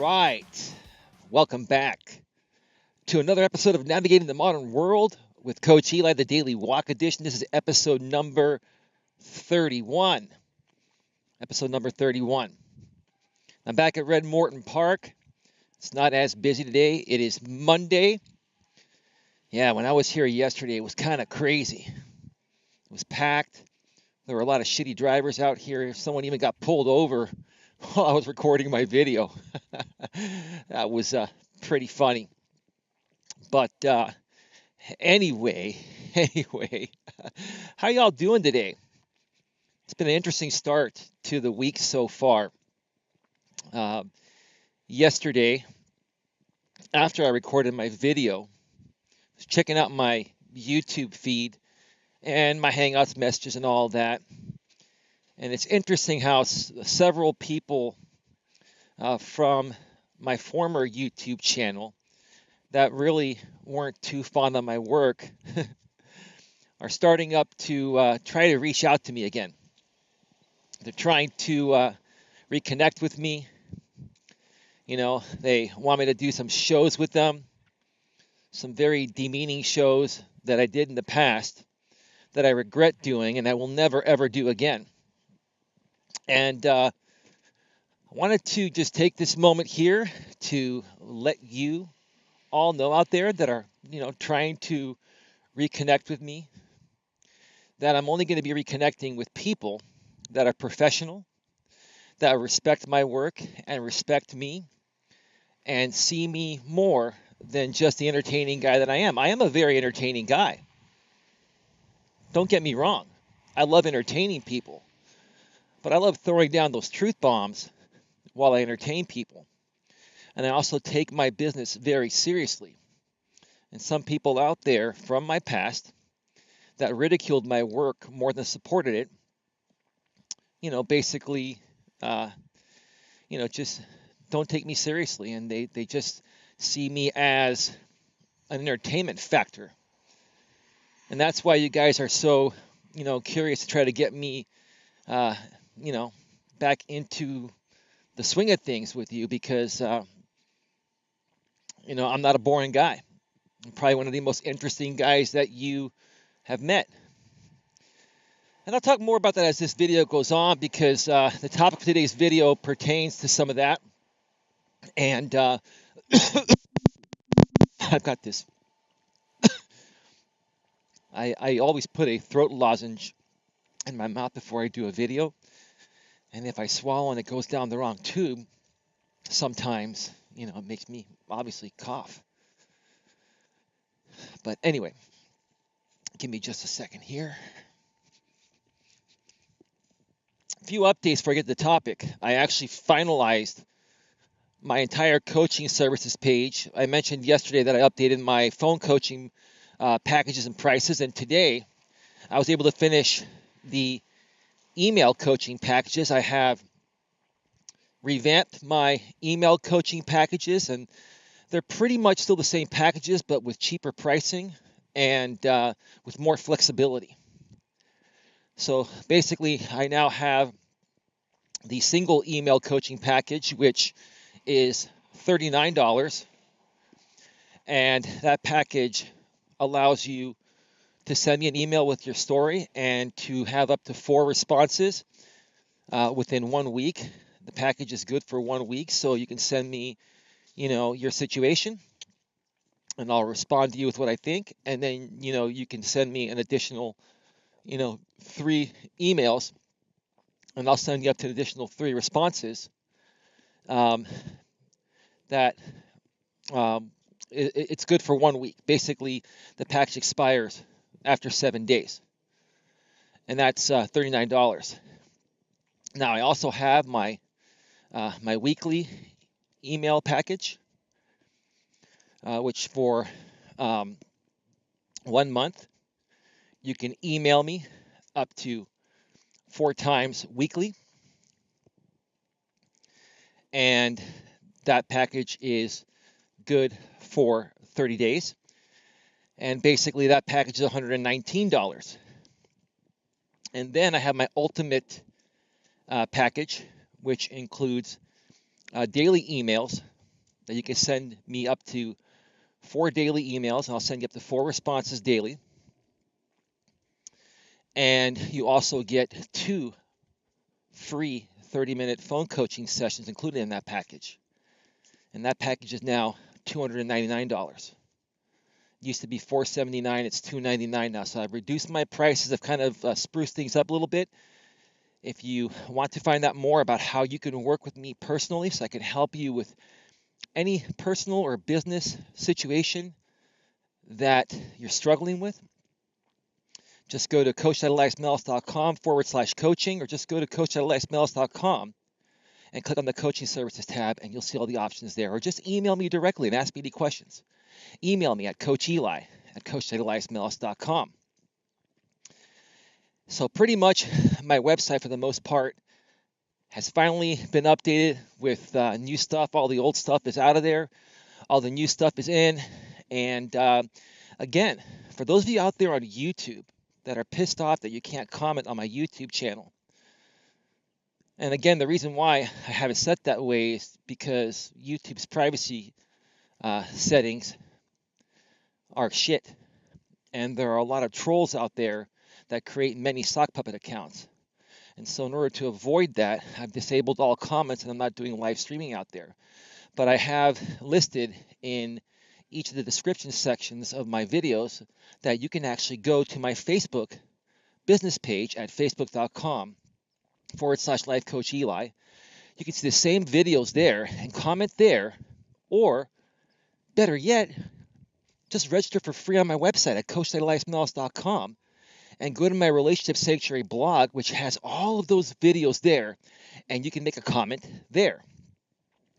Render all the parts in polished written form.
right. Welcome back to another episode of Navigating the Modern World with Coach Eli, the Daily Walk Edition. This is episode number 31. Episode number 31. I'm back at Red Morton Park. It's not as busy today. It is Monday. Yeah, when I was here yesterday, it was kind of crazy. It was packed. There were a lot of shitty drivers out here. Someone even got pulled over while I was recording my video. That was pretty funny. But anyway, how y'all doing today? It's been an interesting start to the week so far. Yesterday, after I recorded my video, I was checking out my YouTube feed and my Hangouts messages and all that. And it's interesting how several people from my former YouTube channel that really weren't too fond of my work are starting up to try to reach out to me again. They're trying to reconnect with me. You know, they want me to do some shows with them, some very demeaning shows that I did in the past that I regret doing and I will never, ever do again. And I wanted to just take this moment here to let you all know out there that are, trying to reconnect with me, that I'm only going to be reconnecting with people that are professional, that respect my work and respect me and see me more than just the entertaining guy that I am. I am a very entertaining guy. Don't get me wrong. I love entertaining people, but I love throwing down those truth bombs while I entertain people. And I also take my business very seriously. And some people out there from my past that ridiculed my work more than supported it, basically, just don't take me seriously. And they just see me as an entertainment factor. And that's why you guys are so, curious to try to get me, back into the swing of things with you because, I'm not a boring guy. I'm probably one of the most interesting guys that you have met. And I'll talk more about that as this video goes on because the topic of today's video pertains to some of that. And I've got this. I always put a throat lozenge in my mouth before I do a video. And if I swallow and it goes down the wrong tube, sometimes, it makes me obviously cough. But anyway, give me just a second here. A few updates before I get to the topic. I actually finalized my entire coaching services page. I mentioned yesterday that I updated my phone coaching packages and prices, and today I was able to finish the email coaching packages. I have revamped my email coaching packages, and they're pretty much still the same packages, but with cheaper pricing and with more flexibility. So basically, I now have the single email coaching package, which is $39. And that package allows you to send me an email with your story and to have up to 4 responses within 1 week. The package is good for 1 week, so you can send me, your situation, and I'll respond to you with what I think. And then, you can send me an additional, 3 emails, and I'll send you up to an additional 3 responses. It's good for 1 week. Basically, the package expires after 7 days, and that's $39. Now, I also have my weekly email package, which for 1 month, you can email me up to 4 times weekly, and that package is good for 30 days. And basically, that package is $119. And then I have my ultimate package, which includes daily emails that you can send me up to 4 daily emails, and I'll send you up to 4 responses daily. And you also get 2 free 30-minute phone coaching sessions included in that package. And that package is now $299. Used to be $479, it's $299 now. So I've reduced my prices. I've kind of spruced things up a little bit. If you want to find out more about how you can work with me personally so I can help you with any personal or business situation that you're struggling with, just go to coacheliasmelas.com/coaching, or just go to coacheliasmelas.com and click on the coaching services tab, and you'll see all the options there. Or just email me directly and ask me any questions. Email me at coacheli@coacheliasmelas.com. So pretty much my website, for the most part, has finally been updated with new stuff. All the old stuff is out of there. All the new stuff is in. And again, for those of you out there on YouTube that are pissed off that you can't comment on my YouTube channel, and again, the reason why I have it set that way is because YouTube's privacy settings are shit. And there are a lot of trolls out there that create many sock puppet accounts. And so in order to avoid that, I've disabled all comments, and I'm not doing live streaming out there. But I have listed in each of the description sections of my videos that you can actually go to my Facebook business page at facebook.com/Life Coach Eli. You can see the same videos there and comment there, or better yet, just register for free on my website at coacheliasmelas.com and go to my Relationship Sanctuary blog, which has all of those videos there, and you can make a comment there.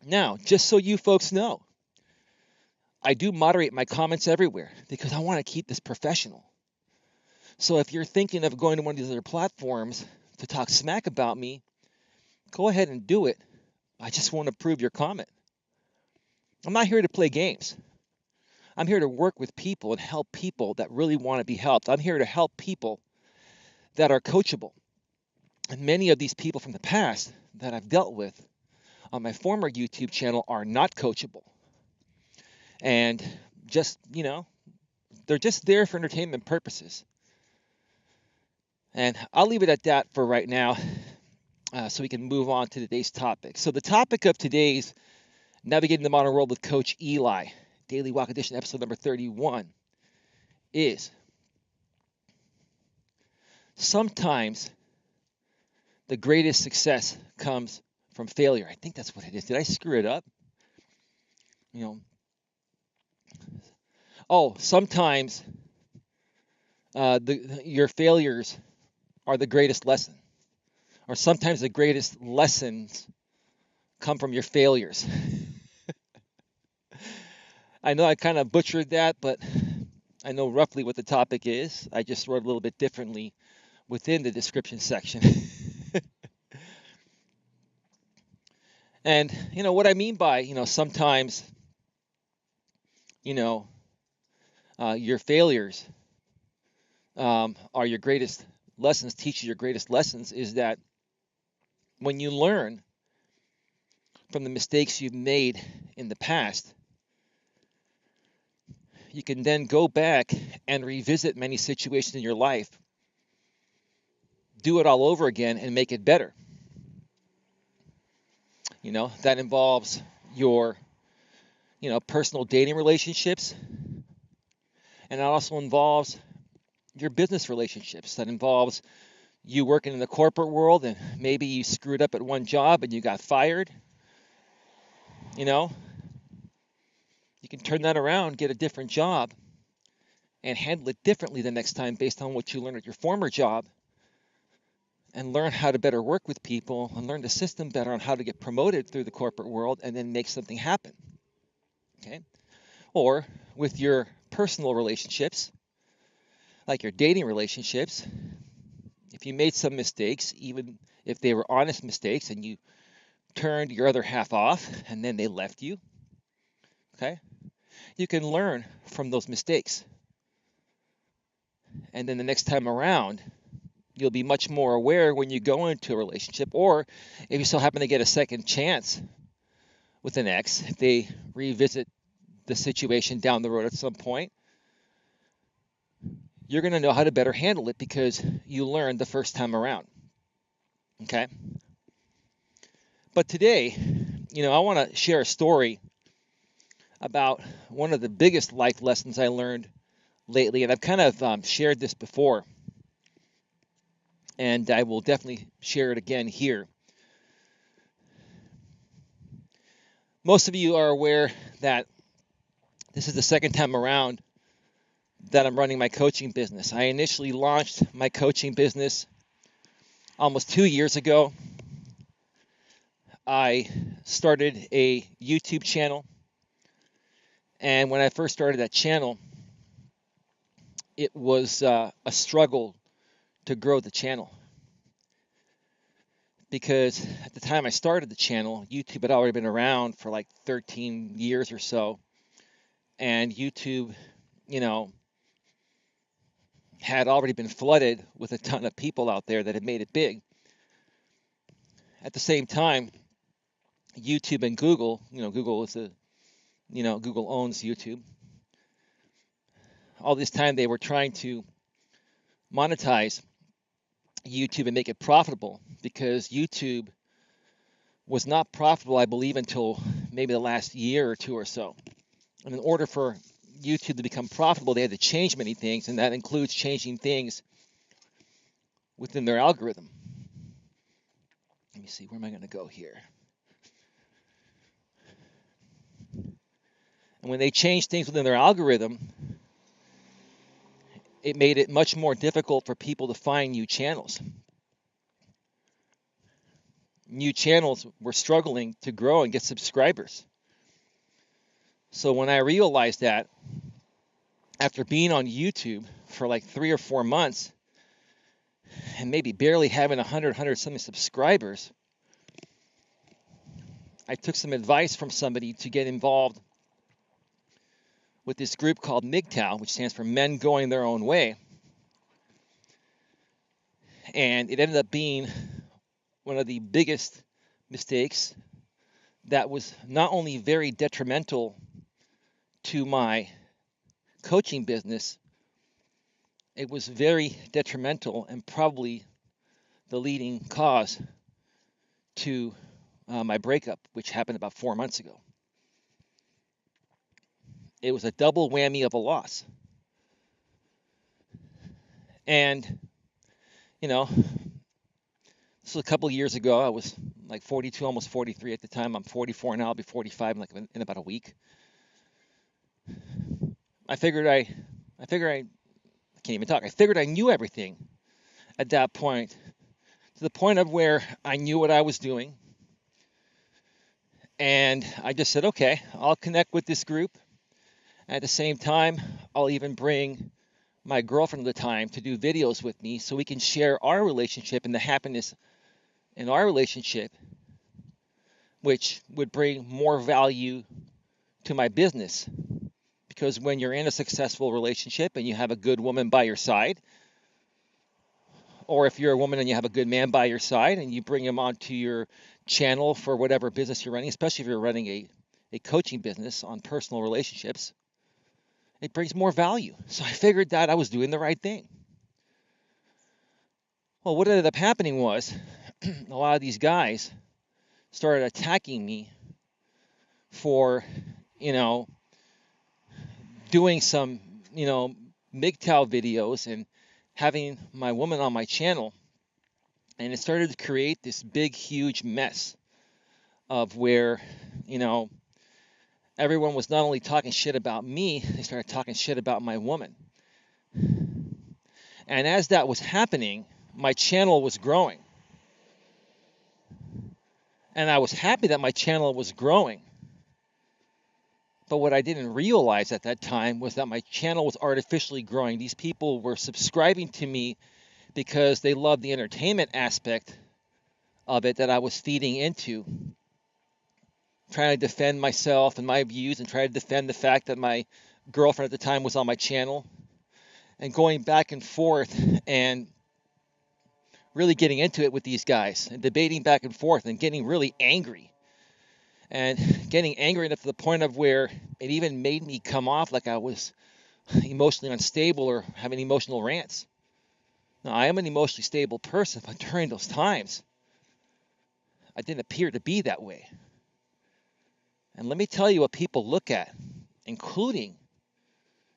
Now, just so you folks know, I do moderate my comments everywhere because I want to keep this professional. So if you're thinking of going to one of these other platforms to talk smack about me, go ahead and do it. I just won't approve your comment. I'm not here to play games. I'm here to work with people and help people that really want to be helped. I'm here to help people that are coachable. And many of these people from the past that I've dealt with on my former YouTube channel are not coachable. And just, they're just there for entertainment purposes. And I'll leave it at that for right now so we can move on to today's topic. So the topic of today's Navigating the Modern World with Coach Eli, Daily Walk Edition, episode number 31, is sometimes the greatest success comes from failure. I think that's what it is. Did I screw it up? Sometimes your failures are the greatest lesson. Or sometimes the greatest lessons come from your failures. I know I kind of butchered that, but I know roughly what the topic is. I just wrote a little bit differently within the description section. And, what I mean by, sometimes, your failures are your greatest lessons, teach you your greatest lessons, is that when you learn from the mistakes you've made in the past, you can then go back and revisit many situations in your life, do it all over again, and make it better. That involves your, personal dating relationships, and it also involves your business relationships. That involves you working in the corporate world, and maybe you screwed up at one job and you got fired. You can turn that around, get a different job, and handle it differently the next time based on what you learned at your former job, and learn how to better work with people and learn the system better on how to get promoted through the corporate world and then make something happen. Okay? Or with your personal relationships, like your dating relationships, if you made some mistakes, even if they were honest mistakes, and you turned your other half off and then they left you, okay? You can learn from those mistakes. And then the next time around, you'll be much more aware when you go into a relationship, or if you still happen to get a second chance with an ex, if they revisit the situation down the road at some point, you're going to know how to better handle it because you learned the first time around. Okay? But today, I want to share a story about one of the biggest life lessons I learned lately, and I've kind of shared this before, and I will definitely share it again here. Most of you are aware that this is the second time around that I'm running my coaching business. I initially launched my coaching business almost 2 years ago. I started a YouTube channel, and when I first started that channel, it was a struggle to grow the channel, because at the time I started the channel, YouTube had already been around for like 13 years or so, and YouTube, had already been flooded with a ton of people out there that had made it big. At the same time, YouTube and Google, Google is Google owns YouTube. All this time they were trying to monetize YouTube and make it profitable, because YouTube was not profitable, I believe, until maybe the last year or two or so. And in order for YouTube to become profitable, they had to change many things, and that includes changing things within their algorithm. Let me see, where am I going to go here? And when they changed things within their algorithm, it made it much more difficult for people to find new channels. New channels were struggling to grow and get subscribers. So when I realized that, after being on YouTube for like 3 or 4 months and maybe barely having 100 something subscribers, I took some advice from somebody to get involved with this group called MGTOW, which stands for Men Going Their Own Way. And it ended up being one of the biggest mistakes that was not only very detrimental to my coaching business, it was very detrimental and probably the leading cause to my breakup, which happened about 4 months ago. It was a double whammy of a loss. And, this was a couple of years ago. I was like 42, almost 43 at the time. I'm 44 now. I'll be 45 in about a week. I figured I can't even talk. I figured I knew everything at that point, to the point of where I knew what I was doing. And I just said, okay, I'll connect with this group. At the same time, I'll even bring my girlfriend at the time to do videos with me so we can share our relationship and the happiness in our relationship, which would bring more value to my business. Because when you're in a successful relationship and you have a good woman by your side, or if you're a woman and you have a good man by your side and you bring him onto your channel for whatever business you're running, especially if you're running a coaching business on personal relationships, it brings more value. So I figured that I was doing the right thing. Well, what ended up happening was a lot of these guys started attacking me for, doing some, MGTOW videos and having my woman on my channel. And it started to create this big, huge mess of where, everyone was not only talking shit about me, they started talking shit about my woman. And as that was happening, my channel was growing. And I was happy that my channel was growing. But what I didn't realize at that time was that my channel was artificially growing. These people were subscribing to me because they loved the entertainment aspect of it that I was feeding into, trying to defend myself and my views and try to defend the fact that my girlfriend at the time was on my channel, and going back and forth and really getting into it with these guys and debating back and forth and getting really angry. and getting angry enough to the point of where it even made me come off like I was emotionally unstable or having emotional rants. Now, I am an emotionally stable person, but during those times, I didn't appear to be that way. And let me tell you what people look at, including,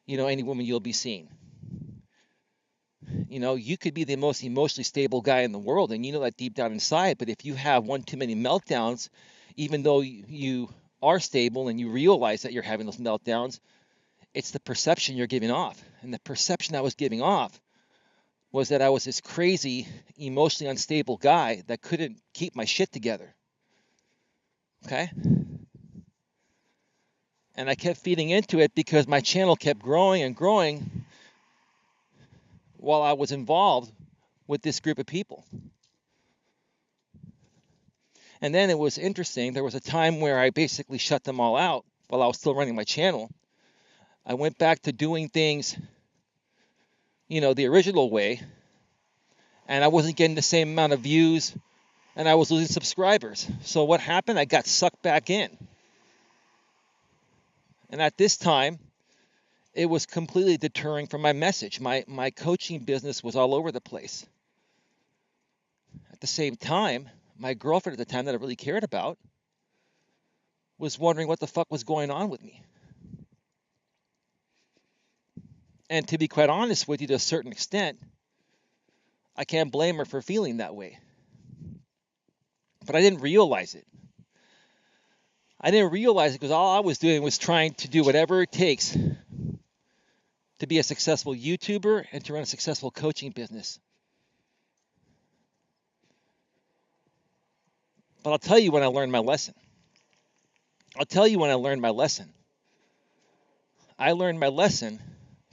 any woman you'll be seeing. You could be the most emotionally stable guy in the world, and you know that deep down inside, but if you have one too many meltdowns, even though you are stable and you realize that you're having those meltdowns, it's the perception you're giving off. And the perception I was giving off was that I was this crazy, emotionally unstable guy that couldn't keep my shit together. Okay? And I kept feeding into it because my channel kept growing and growing while I was involved with this group of people. And then it was interesting. There was a time where I basically shut them all out while I was still running my channel. I went back to doing things, the original way, and I wasn't getting the same amount of views, and I was losing subscribers. So what happened? I got sucked back in. And at this time, it was completely deterring from my message. My coaching business was all over the place. At the same time, my girlfriend at the time that I really cared about was wondering what the fuck was going on with me. And to be quite honest with you, to a certain extent, I can't blame her for feeling that way. But I didn't realize it. I didn't realize it because all I was doing was trying to do whatever it takes to be a successful YouTuber and to run a successful coaching business. But I'll tell you when I learned my lesson. I learned my lesson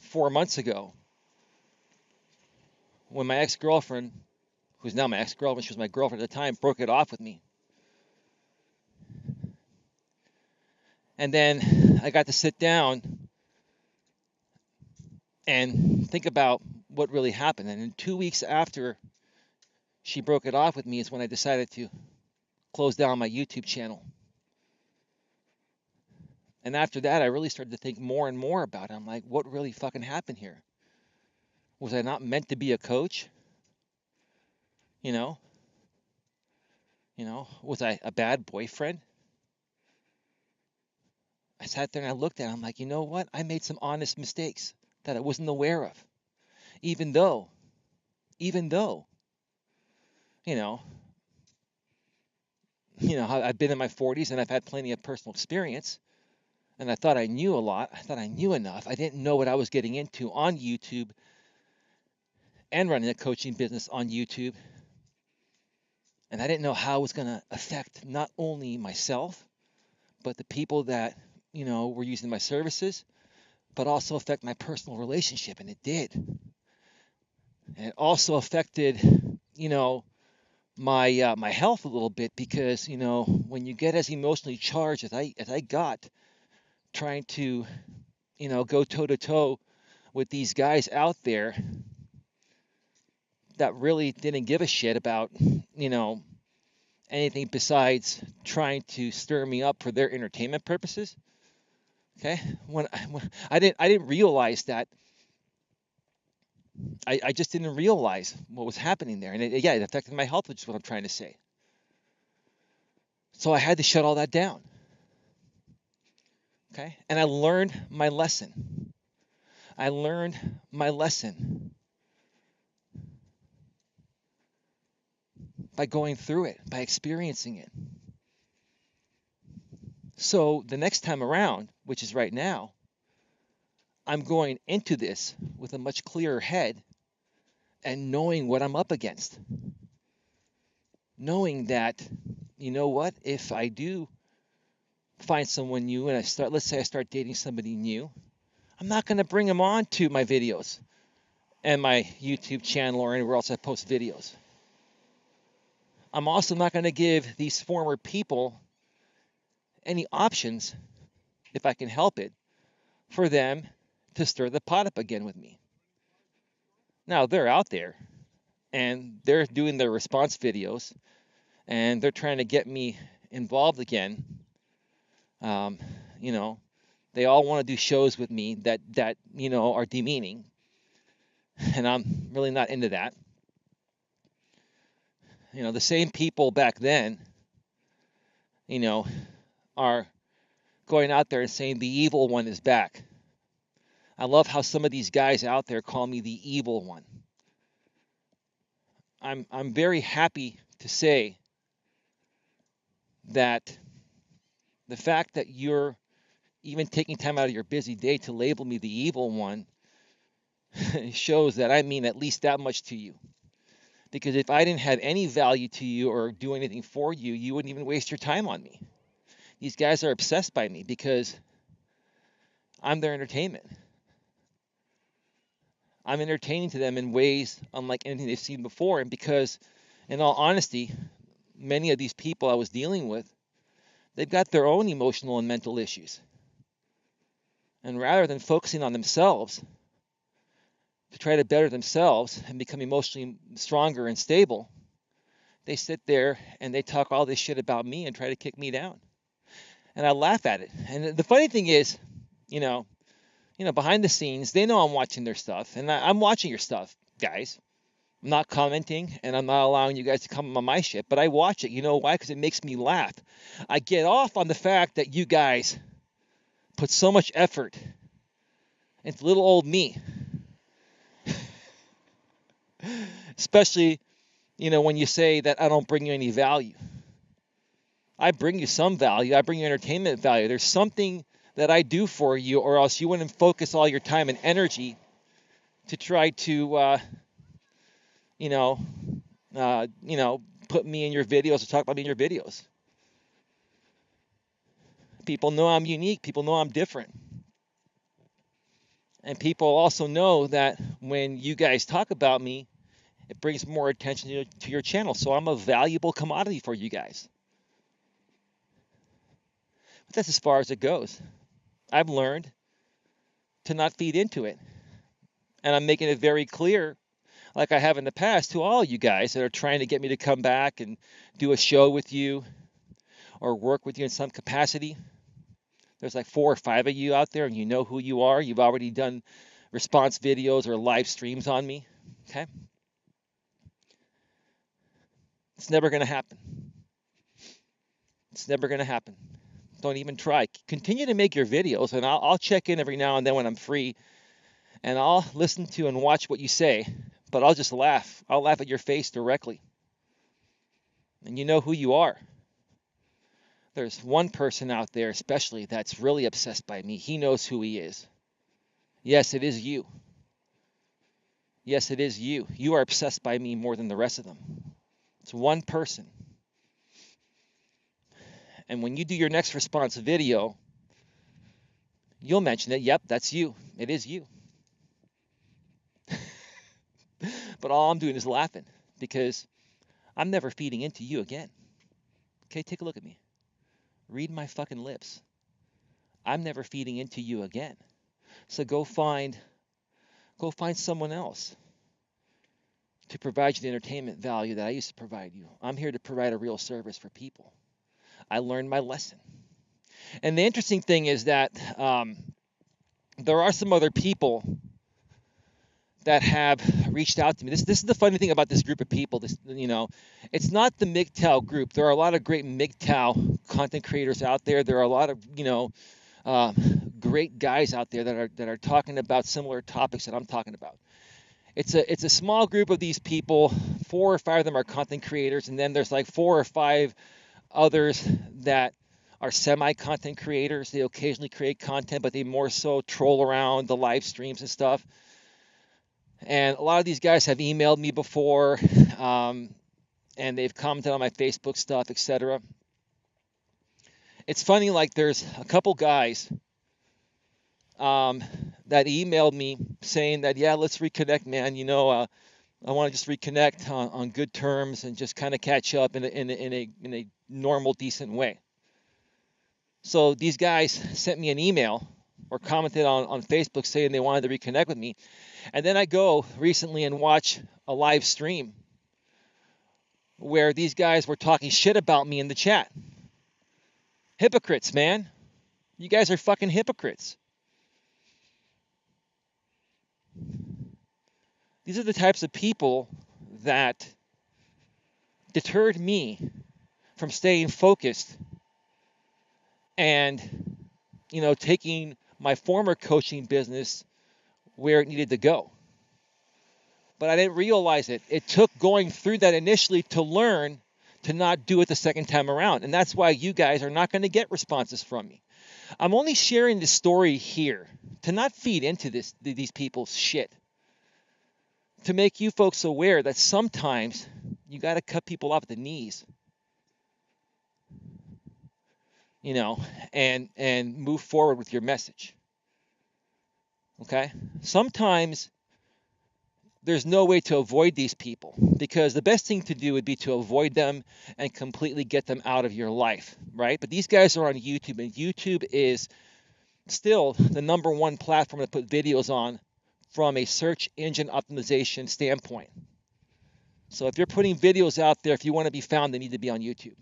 4 months ago when my ex-girlfriend, who's now my ex-girlfriend, she was my girlfriend at the time, broke it off with me. And then I got to sit down and think about what really happened. And in 2 weeks after she broke it off with me is when I decided to close down my YouTube channel. And after that, I really started to think more and more about it. I'm like, what really fucking happened here? Was I not meant to be a coach? Was I a bad boyfriend? I sat there and I looked at it. I'm like, you know what? I made some honest mistakes that I wasn't aware of. Even though, I've been in my 40s and I've had plenty of personal experience. And I thought I knew a lot. I thought I knew enough. I didn't know what I was getting into on YouTube and running a coaching business on YouTube. And I didn't know how it was going to affect not only myself, but the people that, were using my services, but also affect my personal relationship. And it did. And it also affected, my health a little bit because, when you get as emotionally charged as I got, trying to, go toe to toe with these guys out there that really didn't give a shit about, anything besides trying to stir me up for their entertainment purposes. Okay, when I didn't realize that. I just didn't realize what was happening there, and it affected my health, which is what I'm trying to say. So I had to shut all that down. Okay, and I learned my lesson. By going through it, by experiencing it. So the next time around, which is right now, I'm going into this with a much clearer head and knowing what I'm up against. Knowing that, if I do find someone new and let's say I start dating somebody new, I'm not going to bring them on to my videos and my YouTube channel or anywhere else I post videos. I'm also not going to give these former people any options, if I can help it, for them to stir the pot up again with me. Now, they're out there, and they're doing their response videos, and they're trying to get me involved again Um, you know, they all want to do shows with me that are demeaning, and I'm really not into that. The same people back then, you know, are going out there and saying the evil one is back. I love how some of these guys out there call me the evil one. I'm very happy to say that the fact that you're even taking time out of your busy day to label me the evil one shows that I mean at least that much to you. Because if I didn't have any value to you or do anything for you, you wouldn't even waste your time on me. These guys are obsessed by me because I'm their entertainment. I'm entertaining to them in ways unlike anything they've seen before. And because, in all honesty, many of these people I was dealing with, they've got their own emotional and mental issues. And rather than focusing on themselves to try to better themselves and become emotionally stronger and stable, they sit there and they talk all this shit about me and try to kick me down. And I laugh at it. And the funny thing is, behind the scenes, they know I'm watching their stuff, and I'm watching your stuff, guys. I'm not commenting, and I'm not allowing you guys to comment on my shit, but I watch it. You know why? Because it makes me laugh. I get off on the fact that you guys put so much effort into little old me. Especially, when you say that I don't bring you any value. I bring you some value. I bring you entertainment value. There's something that I do for you, or else you wouldn't focus all your time and energy to try to, put me in your videos or talk about me in your videos. People know I'm unique. People know I'm different. And people also know that when you guys talk about me, it brings more attention to your channel. So I'm a valuable commodity for you guys. But that's as far as it goes. I've learned to not feed into it. And I'm making it very clear, like I have in the past, to all you guys that are trying to get me to come back and do a show with you or work with you in some capacity. There's like 4 or 5 of you out there, and you know who you are. You've already done response videos or live streams on me. Okay? It's never going to happen. It's never going to happen. Don't even try. Continue to make your videos, and I'll check in every now and then when I'm free, and I'll listen to and watch what you say, but I'll just laugh. I'll laugh at your face directly. And you know who you are. There's one person out there especially that's really obsessed by me. He knows who he is. Yes, it is you. Yes, it is you. You are obsessed by me more than the rest of them. It's one person. And when you do your next response video, you'll mention it. Yep, that's you. It is you. But all I'm doing is laughing because I'm never feeding into you again. Okay, take a look at me. Read my fucking lips. I'm never feeding into you again. So go find someone else to provide you the entertainment value that I used to provide you. I'm here to provide a real service for people. I learned my lesson. And the interesting thing is that there are some other people that have reached out to me. This is the funny thing about this group of people. It's not the MGTOW group. There are a lot of great MGTOW content creators out there. There are a lot of great guys out there that are talking about similar topics that I'm talking about. It's a small group of these people. 4 or 5 of them are content creators, and then there's like 4 or 5 others that are semi-content creators. They occasionally create content, but they more so troll around the live streams and stuff. And a lot of these guys have emailed me before, and they've commented on my Facebook stuff, etc. It's funny, like there's a couple guys that emailed me saying that, yeah, let's reconnect, man. I want to just reconnect on good terms and just kind of catch up in a normal, decent way. So these guys sent me an email or commented on Facebook saying they wanted to reconnect with me. And then I go recently and watch a live stream where these guys were talking shit about me in the chat. Hypocrites, man. You guys are fucking hypocrites. These are the types of people that deterred me from staying focused and, taking my former coaching business where it needed to go. But I didn't realize it. It took going through that initially to learn to not do it the second time around. And that's why you guys are not going to get responses from me. I'm only sharing this story here to not feed into these people's shit. To make you folks aware that sometimes you got to cut people off at the knees. And move forward with your message. Okay? Sometimes there's no way to avoid these people, because the best thing to do would be to avoid them and completely get them out of your life, right? But these guys are on YouTube, and YouTube is still the number one platform to put videos on from a search engine optimization standpoint. So if you're putting videos out there, if you want to be found, they need to be on YouTube.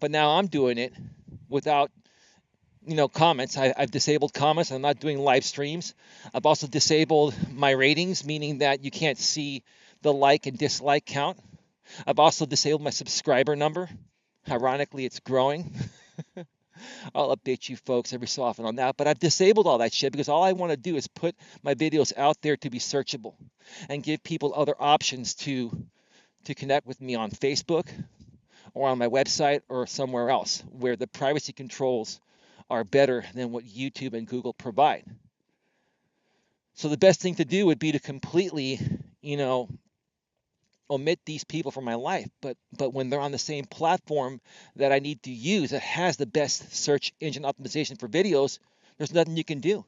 But now I'm doing it without comments. I've disabled comments. I'm not doing live streams. I've also disabled my ratings, meaning that you can't see the like and dislike count. I've also disabled my subscriber number. Ironically, it's growing. I'll update you folks every so often on that. But I've disabled all that shit because all I want to do is put my videos out there to be searchable and give people other options to connect with me on Facebook or on my website or somewhere else where the privacy controls are better than what YouTube and Google provide. So the best thing to do would be to completely, omit these people from my life. But when they're on the same platform that I need to use that has the best search engine optimization for videos, there's nothing you can do.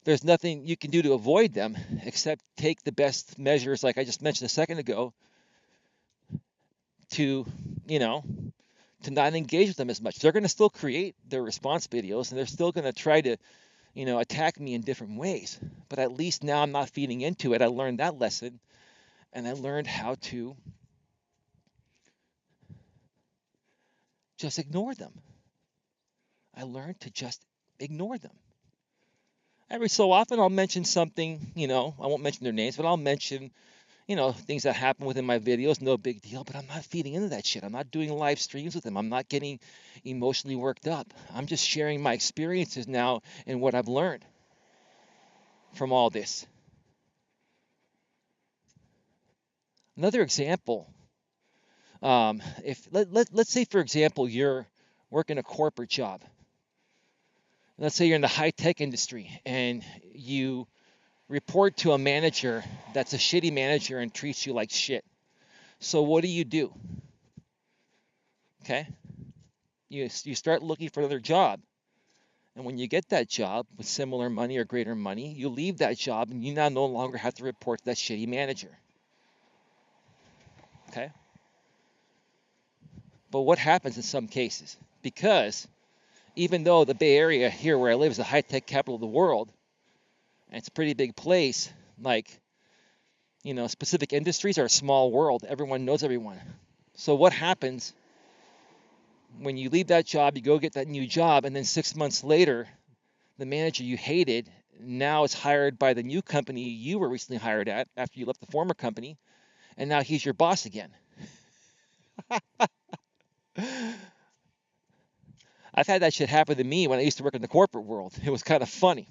There's nothing you can do to avoid them except take the best measures, like I just mentioned a second ago, to not engage with them as much. They're going to still create their response videos, and they're still going to try to, attack me in different ways. But at least now I'm not feeding into it. I learned that lesson, and I learned how to just ignore them. I learned to just ignore them. Every so often I'll mention something, I won't mention their names, but I'll mention things that happen within my videos, no big deal, but I'm not feeding into that shit. I'm not doing live streams with them. I'm not getting emotionally worked up. I'm just sharing my experiences now and what I've learned from all this. Another example, let's say, for example, you're working a corporate job. Let's say you're in the high-tech industry and you report to a manager that's a shitty manager and treats you like shit. So what do? Okay? You start looking for another job. And when you get that job with similar money or greater money, you leave that job and you now no longer have to report to that shitty manager. Okay? But what happens in some cases? Because even though the Bay Area here where I live is the high-tech capital of the world, and it's a pretty big place, like, specific industries are a small world. Everyone knows everyone. So what happens when you leave that job, you go get that new job, and then 6 months later, the manager you hated now is hired by the new company you were recently hired at after you left the former company, and now he's your boss again. I've had that shit happen to me when I used to work in the corporate world. It was kind of funny.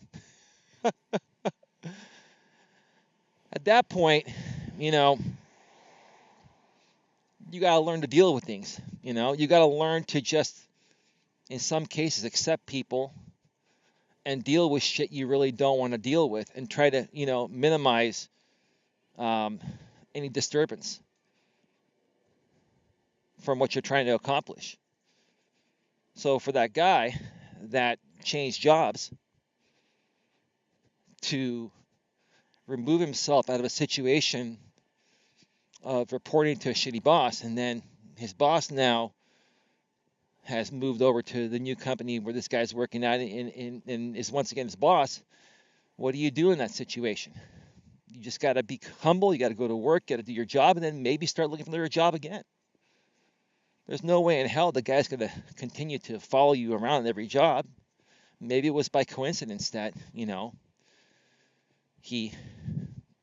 At that point, you got to learn to deal with things. You got to learn to just, in some cases, accept people and deal with shit you really don't want to deal with and try to, minimize any disturbance from what you're trying to accomplish. So for that guy that changed jobs to remove himself out of a situation of reporting to a shitty boss, and then his boss now has moved over to the new company where this guy's working at and is once again his boss, what do you do in that situation? You just got to be humble. You got to go to work, got to do your job, and then maybe start looking for another job again. There's no way in hell the guy's going to continue to follow you around at every job. Maybe it was by coincidence that, he,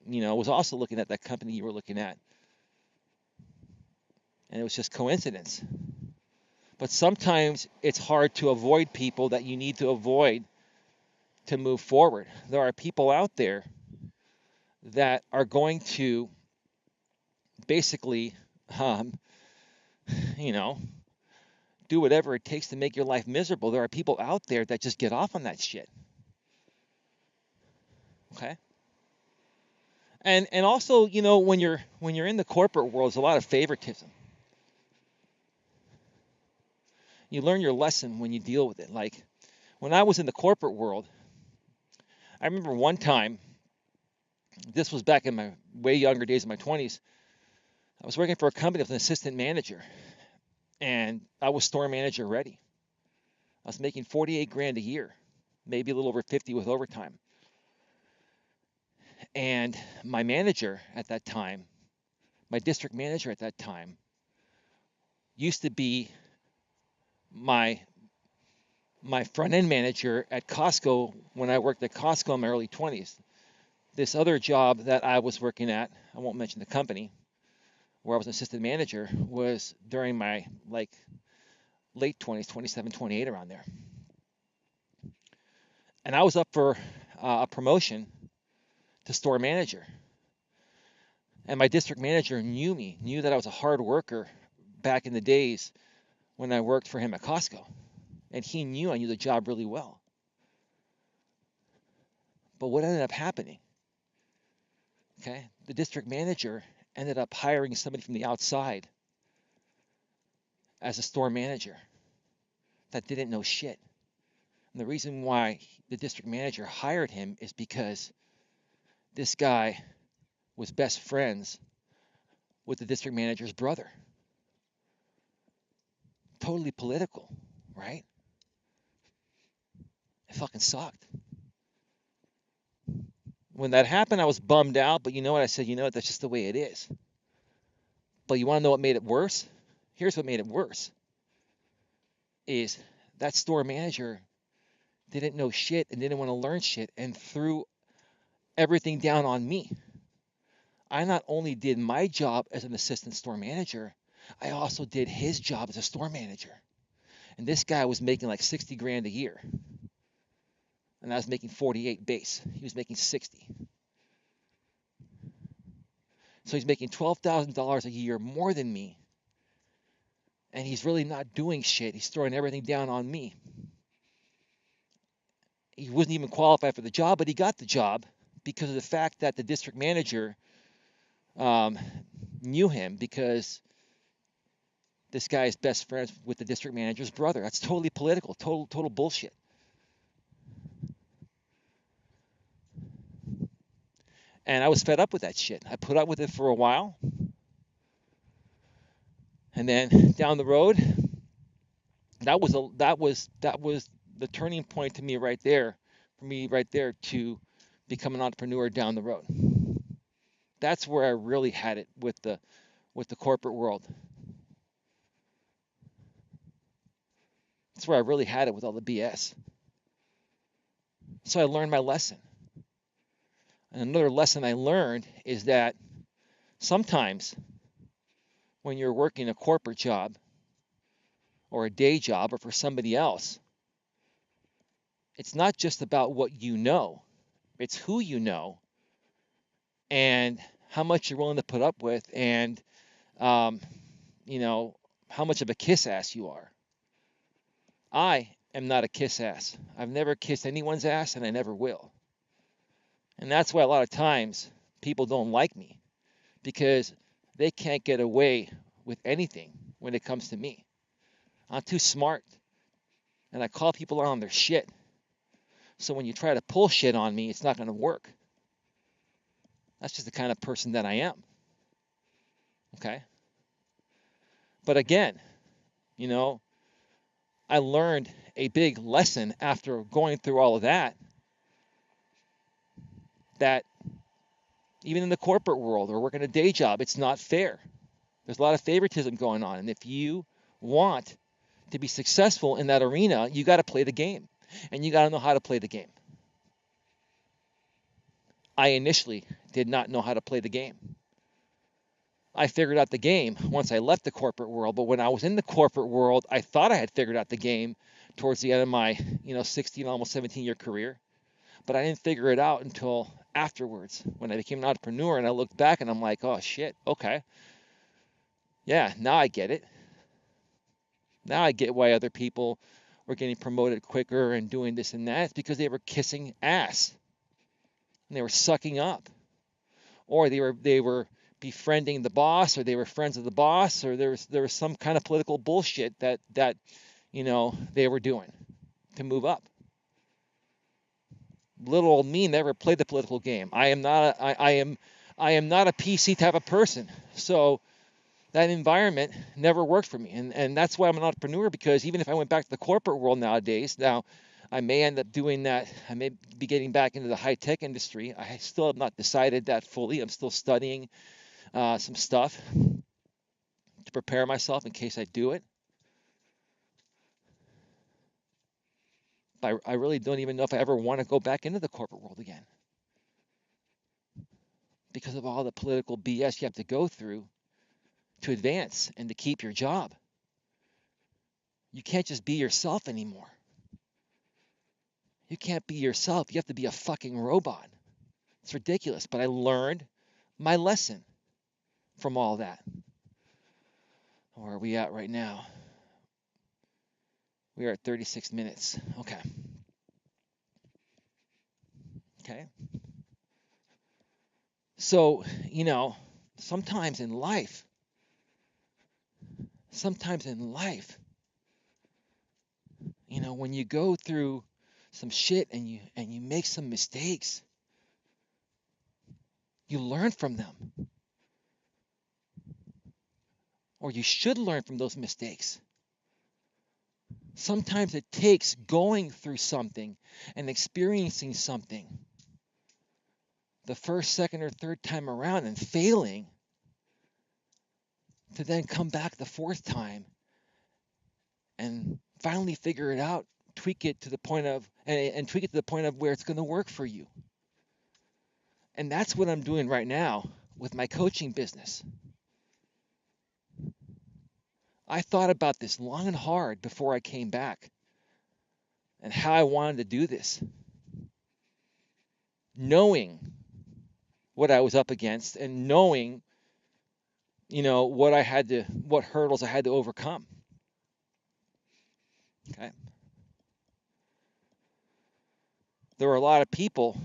was also looking at that company you were looking at. And it was just coincidence. But sometimes it's hard to avoid people that you need to avoid to move forward. There are people out there that are going to basically, you know, do whatever it takes to make your life miserable. There are people out there that just get off on that shit. Okay? And also, when you're in the corporate world, there's a lot of favoritism. You learn your lesson when you deal with it. Like when I was in the corporate world, I remember one time, this was back in my way younger days in my 20s, I was working for a company as an assistant manager, and I was store manager ready. I was making 48 grand a year, maybe a little over 50 with overtime. And my manager at that time, my district manager at that time, used to be my front end manager at Costco when I worked at Costco in my early 20s. This other job that I was working at, I won't mention the company, where I was an assistant manager, was during my late 20s, 27, 28, around there. And I was up for a promotion to store manager. And my district manager knew that I was a hard worker back in the days when I worked for him at Costco. And he knew I knew the job really well. But what ended up happening? Okay, the district manager ended up hiring somebody from the outside as a store manager that didn't know shit. And the reason why the district manager hired him is because this guy was best friends with the district manager's brother. Totally political, right? It fucking sucked. When that happened, I was bummed out, but you know what? I said, that's just the way it is. But you want to know what made it worse? Here's what made it worse. Is that store manager didn't know shit and didn't want to learn shit and threw everything down on me. I not only did my job as an assistant store manager, I also did his job as a store manager. And this guy was making like 60 grand a year. And I was making 48 base. He was making 60. So he's making $12,000 a year more than me. And he's really not doing shit. He's throwing everything down on me. He wasn't even qualified for the job, but he got the job because of the fact that the district manager knew him, because this guy is best friends with the district manager's brother. That's totally political, total bullshit. And I was fed up with that shit. I put up with it for a while. And then down the road, that was the turning point to me right there, to become an entrepreneur down the road. That's where I really had it with the corporate world. That's where I really had it with all the BS. So I learned my lesson. And another lesson I learned is that sometimes when you're working a corporate job or a day job or for somebody else, it's not just about what you know. It's who you know and how much you're willing to put up with, and how much of a kiss ass you are. I am not a kiss ass. I've never kissed anyone's ass, and I never will. And that's why a lot of times people don't like me, because they can't get away with anything when it comes to me. I'm too smart, and I call people out on their shit. So when you try to pull shit on me, it's not going to work. That's just the kind of person that I am. Okay? But again, I learned a big lesson after going through all of that even in the corporate world or working a day job, it's not fair. There's a lot of favoritism going on. And if you want to be successful in that arena, you got to play the game, and you got to know how to play the game. I initially did not know how to play the game. I figured out the game once I left the corporate world, but when I was in the corporate world, I thought I had figured out the game towards the end of my, 16, almost 17-year career, but I didn't figure it out until afterwards when I became an entrepreneur, and I looked back and I'm like, oh shit, okay. Yeah, now I get it. Now I get why other people were getting promoted quicker and doing this and that. It's because they were kissing ass and they were sucking up, or they were befriending the boss, or they were friends of the boss, or there was some kind of political bullshit that they were doing to move up. Little old me never played the political game. I am not a PC type of person, so that environment never worked for me, and that's why I'm an entrepreneur. Because even if I went back to the corporate world nowadays, now I may end up doing that. I may be getting back into the high-tech industry. I still have not decided that fully. I'm still studying some stuff to prepare myself in case I do it. But I really don't even know if I ever want to go back into the corporate world again, because of all the political BS you have to go through to advance and to keep your job. You can't just be yourself anymore. You can't be yourself. You have to be a fucking robot. It's ridiculous, but I learned my lesson from all that. Where are we at right now? We are at 36 minutes. Okay. So, sometimes in life, when you go through some shit and you make some mistakes, you learn from them. Or you should learn from those mistakes. Sometimes it takes going through something and experiencing something the first, second, or third time around and failing to then come back the fourth time and finally figure it out, tweak it to the point of where it's going to work for you. And that's what I'm doing right now with my coaching business. I thought about this long and hard before I came back and how I wanted to do this, knowing what I was up against and knowing, what hurdles I had to overcome. Okay. There were a lot of people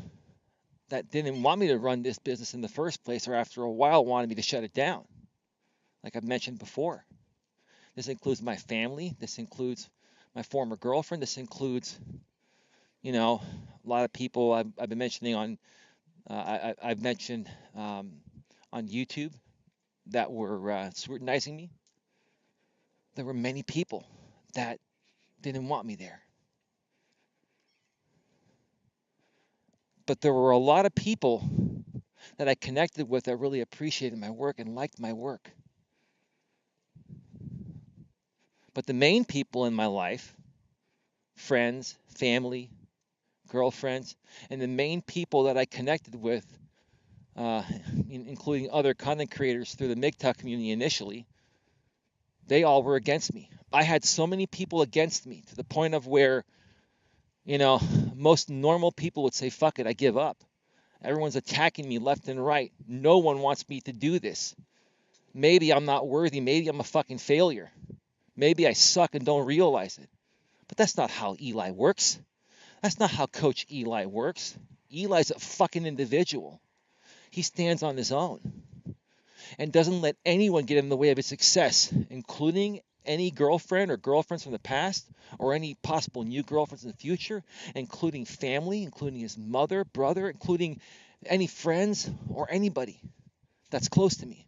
that didn't want me to run this business in the first place, or after a while wanted me to shut it down, like I've mentioned before. This includes my family. This includes my former girlfriend. This includes, a lot of people I've been mentioning on, I've mentioned on YouTube that were scrutinizing me. There were many people that didn't want me there. But there were a lot of people that I connected with that really appreciated my work and liked my work. But the main people in my life, friends, family, girlfriends, and the main people that I connected with, including other content creators through the MGTOW community initially, they all were against me. I had so many people against me to the point of where, most normal people would say, fuck it, I give up. Everyone's attacking me left and right. No one wants me to do this. Maybe I'm not worthy. Maybe I'm a fucking failure. Maybe I suck and don't realize it. But that's not how Eli works. That's not how Coach Eli works. Eli's a fucking individual. He stands on his own and doesn't let anyone get in the way of his success, including any girlfriend or girlfriends from the past, or any possible new girlfriends in the future, including family, including his mother, brother, including any friends or anybody that's close to me.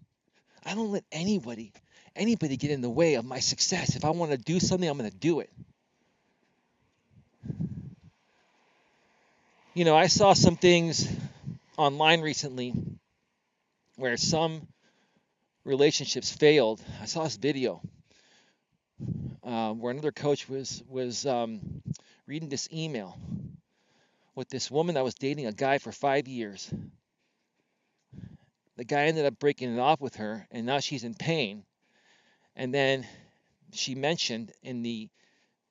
I don't let anybody get in the way of my success. If I want to do something, I'm going to do it. I saw some things online recently where some relationships failed. I saw this video where another coach was reading this email with this woman that was dating a guy for 5 years. The guy ended up breaking it off with her, and now she's in pain. And then she mentioned in the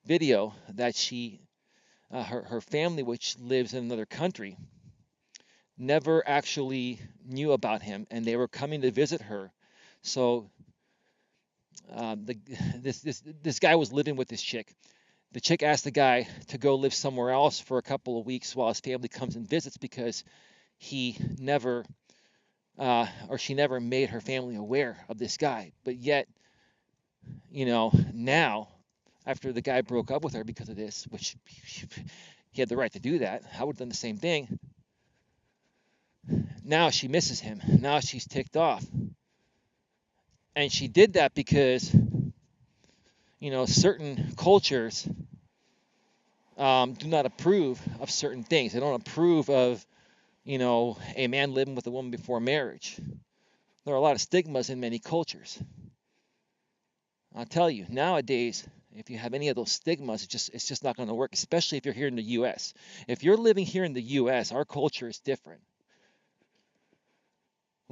video that her family, which lives in another country, never actually knew about him, and they were coming to visit her. So the this guy was living with this chick. The chick asked the guy to go live somewhere else for a couple of weeks while his family comes and visits because he never or she never made her family aware of this guy. But yet, now after the guy broke up with her because of this, which he had the right to do that, I would have done the same thing. Now she misses him. Now she's ticked off. And she did that because, certain cultures do not approve of certain things. They don't approve of, a man living with a woman before marriage. There are a lot of stigmas in many cultures. I'll tell you, nowadays, if you have any of those stigmas, it's just not going to work, especially if you're here in the U.S. If you're living here in the U.S., our culture is different.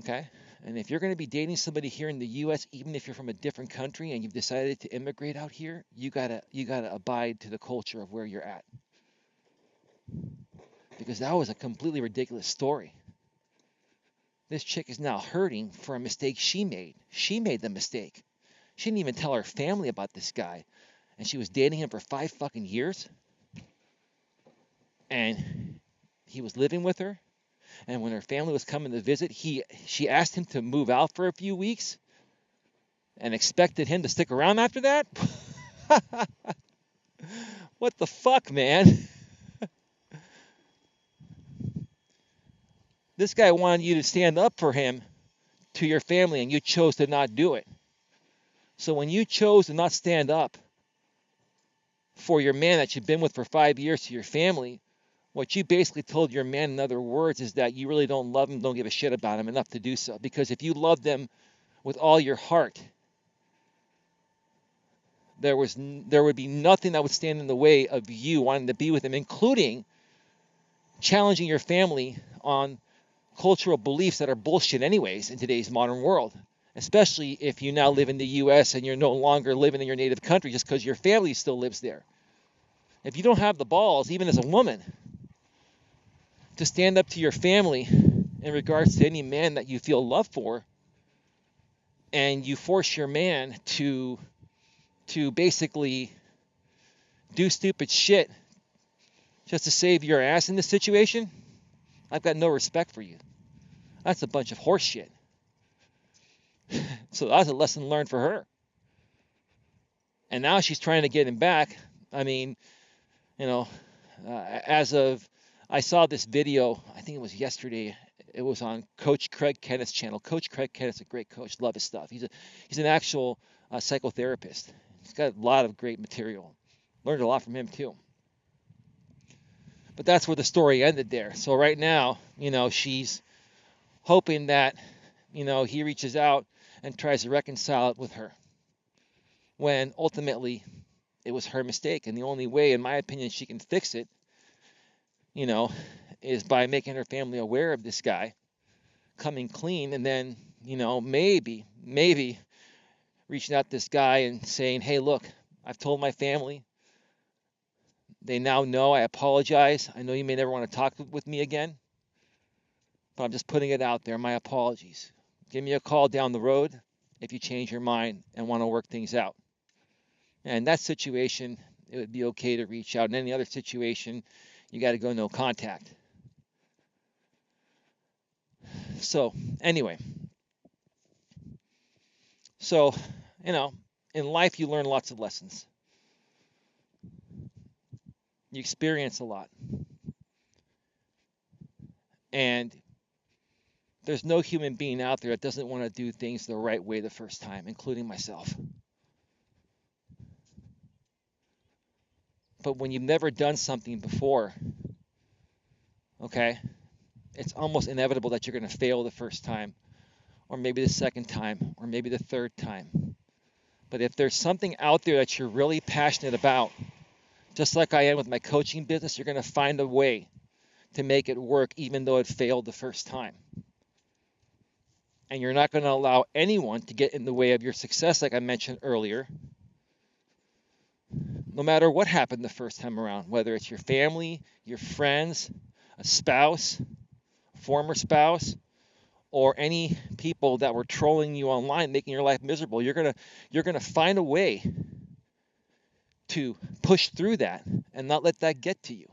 Okay? And if you're going to be dating somebody here in the U.S., even if you're from a different country and you've decided to immigrate out here, you gotta abide to the culture of where you're at. Because that was a completely ridiculous story. This chick is now hurting for a mistake she made. She made the mistake. She didn't even tell her family about this guy. And she was dating him for 5 fucking years. And he was living with her. And when her family was coming to visit, she asked him to move out for a few weeks and expected him to stick around after that? What the fuck, man? This guy wanted you to stand up for him to your family, and you chose to not do it. So when you chose to not stand up for your man that you've been with for 5 years to your family, what you basically told your man, in other words, is that you really don't love him, don't give a shit about him enough to do so. Because if you loved him with all your heart, there would be nothing that would stand in the way of you wanting to be with him, including challenging your family on cultural beliefs that are bullshit anyways in today's modern world. Especially if you now live in the U.S. and you're no longer living in your native country just because your family still lives there. If you don't have the balls, even as a woman, to stand up to your family in regards to any man that you feel love for, and you force your man to basically do stupid shit just to save your ass in this situation, I've got no respect for you. That's a bunch of horse shit. So that's a lesson learned for her. And now she's trying to get him back. I mean, I saw this video, I think it was yesterday. It was on Coach Craig Kenneth's channel. Coach Craig Kenneth's a great coach. Love his stuff. He's an actual psychotherapist. He's got a lot of great material. Learned a lot from him too. But that's where the story ended there. So right now, she's hoping that, he reaches out and tries to reconcile it with her. When ultimately it was her mistake. And the only way, in my opinion, she can fix it, is by making her family aware of this guy, coming clean, and then, maybe reaching out to this guy and saying, hey, look, I've told my family. They now know. I apologize. I know you may never want to talk with me again, but I'm just putting it out there. My apologies. Give me a call down the road if you change your mind and want to work things out. And in that situation, it would be okay to reach out. In any other situation, you got to go no contact. So, anyway. So, in life you learn lots of lessons. You experience a lot. And there's no human being out there that doesn't want to do things the right way the first time, including myself. But when you've never done something before, okay, it's almost inevitable that you're going to fail the first time, or maybe the second time, or maybe the third time. But if there's something out there that you're really passionate about, just like I am with my coaching business, you're going to find a way to make it work even though it failed the first time. And you're not going to allow anyone to get in the way of your success, like I mentioned earlier, no matter what happened the first time around, whether it's your family, your friends, a spouse, former spouse, or any people that were trolling you online, making your life miserable. You're gonna find a way to push through that and not let that get to you.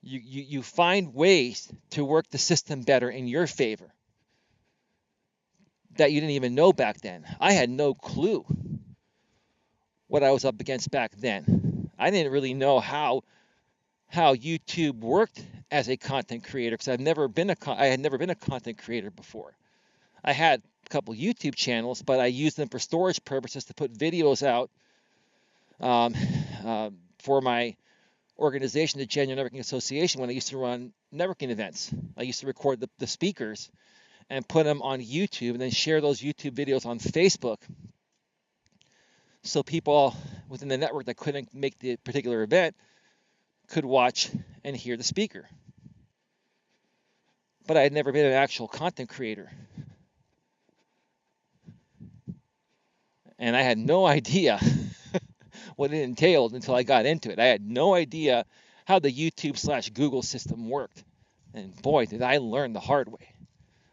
You find ways to work the system better in your favor that you didn't even know back then. I had no clue what I was up against back then. I didn't really know how YouTube worked as a content creator because I had never been a content creator before. I had a couple YouTube channels, but I used them for storage purposes to put videos out for my organization, the Genuine Networking Association, when I used to run networking events. I used to record the speakers and put them on YouTube and then share those YouTube videos on Facebook so people within the network that couldn't make the particular event could watch and hear the speaker. But I had never been an actual content creator. And I had no idea what it entailed until I got into it. I had no idea how the YouTube/Google system worked. And boy, did I learn the hard way.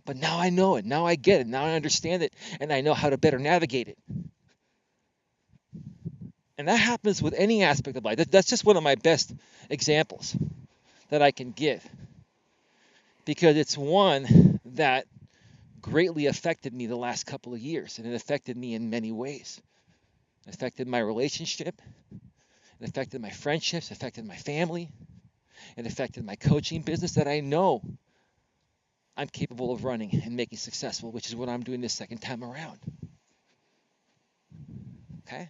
But now I know it. Now I get it. Now I understand it. And I know how to better navigate it. And that happens with any aspect of life. That's just one of my best examples that I can give. Because it's one that greatly affected me the last couple of years. And it affected me in many ways. It affected my relationship. It affected my friendships. It affected my family. It affected my coaching business that I know I'm capable of running and making successful, which is what I'm doing this second time around. Okay?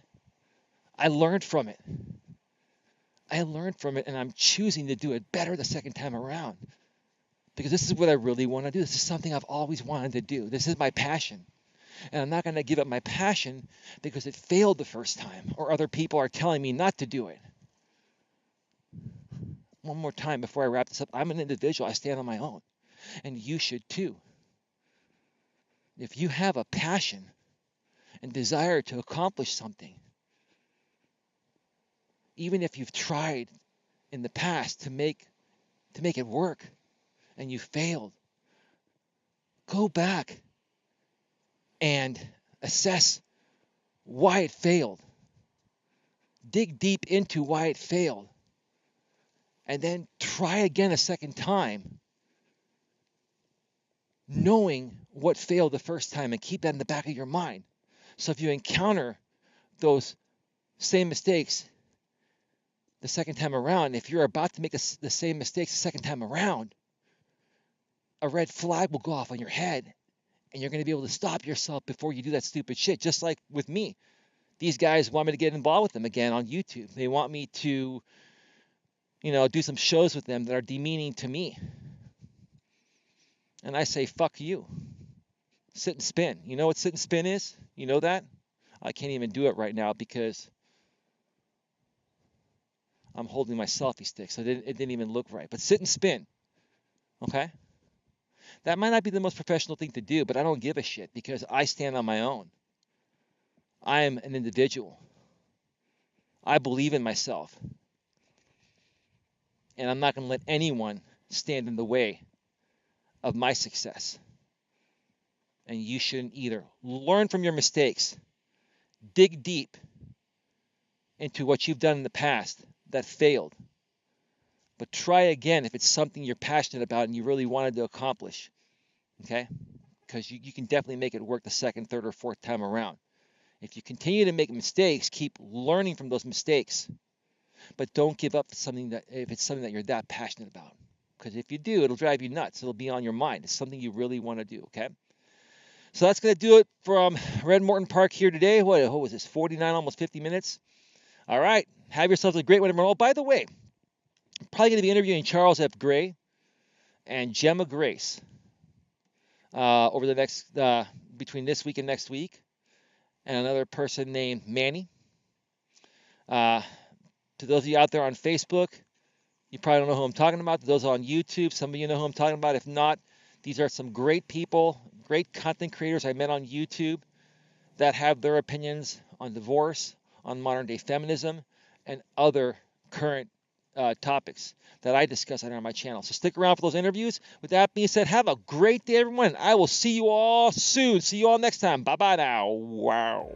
I learned from it. And I'm choosing to do it better the second time around. Because this is what I really want to do. This is something I've always wanted to do. This is my passion. And I'm not going to give up my passion because it failed the first time or other people are telling me not to do it. One more time before I wrap this up. I'm an individual. I stand on my own. And you should too. If you have a passion and desire to accomplish something, even if you've tried in the past to make it work and you failed, go back and assess why it failed. Dig deep into why it failed. And then try again a second time, knowing what failed the first time, and keep that in the back of your mind. So if you encounter those same mistakes the second time around, if you're about to make the same mistakes the second time around, a red flag will go off on your head, and you're going to be able to stop yourself before you do that stupid shit. Just like with me. These guys want me to get involved with them again on YouTube. They want me to, do some shows with them that are demeaning to me. And I say, fuck you. Sit and spin. You know what sit and spin is? You know that? I can't even do it right now because I'm holding my selfie stick, so it didn't even look right. But sit and spin. Okay? That might not be the most professional thing to do, but I don't give a shit because I stand on my own. I am an individual. I believe in myself. And I'm not going to let anyone stand in the way of my success. And you shouldn't either. Learn from your mistakes. Dig deep into what you've done in the past that failed. But try again if it's something you're passionate about and you really wanted to accomplish. Okay? Because you can definitely make it work the second, third, or fourth time around. If you continue to make mistakes, keep learning from those mistakes. But don't give up if it's something that you're that passionate about. Because if you do, it'll drive you nuts. It'll be on your mind. It's something you really want to do, okay? So that's going to do it from Red Morton Park here today. What was this, 49, almost 50 minutes? All right. Have yourselves a great one, everyone. Oh, by the way, I'm probably going to be interviewing Charles F. Gray and Gemma Grace over the next between this week and next week, and another person named Manny. To those of you out there on Facebook, you probably don't know who I'm talking about. To those on YouTube, some of you know who I'm talking about. If not, these are some great people, great content creators I met on YouTube that have their opinions on divorce, on modern day feminism, and other current topics that I discuss on my channel. So stick around for those interviews. With that being said, have a great day, everyone. I will see you all soon. See you all next time. Bye-bye now. Wow.